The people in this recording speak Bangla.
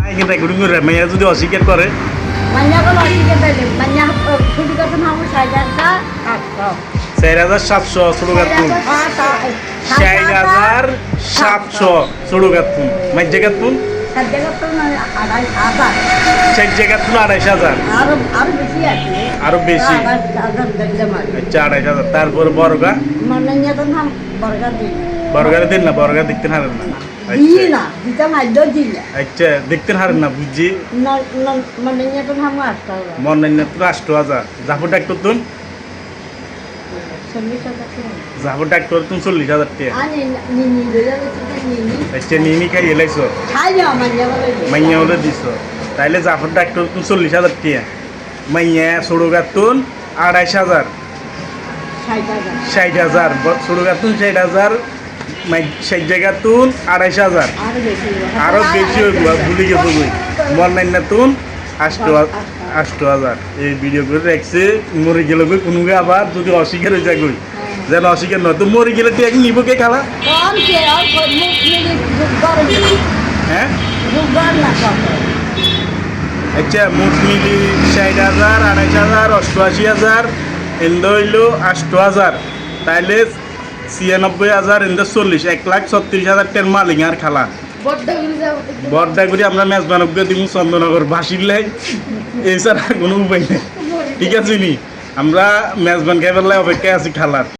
কিন্তু রেকর্ডিং করে মাইয়া যদি অস্বীকার করে মাইয়া কোনো অস্বীকার দিলে মাইয়া ছুটি করতে না আমার 4,700 ছোট গাতুন 4,700 ছোট গাতুন মাই জায়গাতুন সব জায়গা তো না 2,500 সেই জায়গাতুন 2,500 আরো বেশি আছে আরো বেশি আচ্ছা 2,500 তারপর বর্গা মাইয়া তো নাম বর্গা দিই বর্গারে দিন না বর্গা দেখতে হারেন না দিই না দিতে মাইলো দিই না আচ্ছা দেখতে হারেন না বুঝছি মাইয়া তো নাম আসতো মন নাই না তো 8,000 জাফর ডাক্তার তুন 40,000 জাফর ডাক্তার তুন 40,000 টাকা আনি নিনি লইয়া নিনি আচ্ছা নিমি খাই এলাইছো খাইয়া মাইয়া বলে মাইয়া হলে দিছ তাইলে জাফর ডাক্তার তুন 40,000 টাকা মাইয়া ছোট গাতুন 2,500 60,000 ছোট গাতুন 60,000 মাই সেই জায়গা তুন 2,500 আরো বেশি হইব ভুলে গেছো কই মন নাই না তুন 8,000 এই ভিডিও করে রাখছে মরে গেল কই কোনো আবার যদি অস্বীকার হয়ে যায় কই যেন অস্বীকার নয় তো মরে গেলে তুই এক নিব কে খালা কম কে আর মুখ মিলে জুগার হ্যাঁ জুগার না কত আচ্ছা মোট মিলি 60,000 2,500 88,000 এন্দ হইল 8,000 তাইলে 96,000 এন্দ 40 1,36,000 টাকার মালিক আর খালা বর্দাগুড়ি আমরা মেজবানজ্ঞ দিব চন্দননগর বাসিলে এছাড়া কোনো উপায় নেই ঠিক আছে নি আমরা মেজবান খাইবার অপেক্ষায় আছি খালার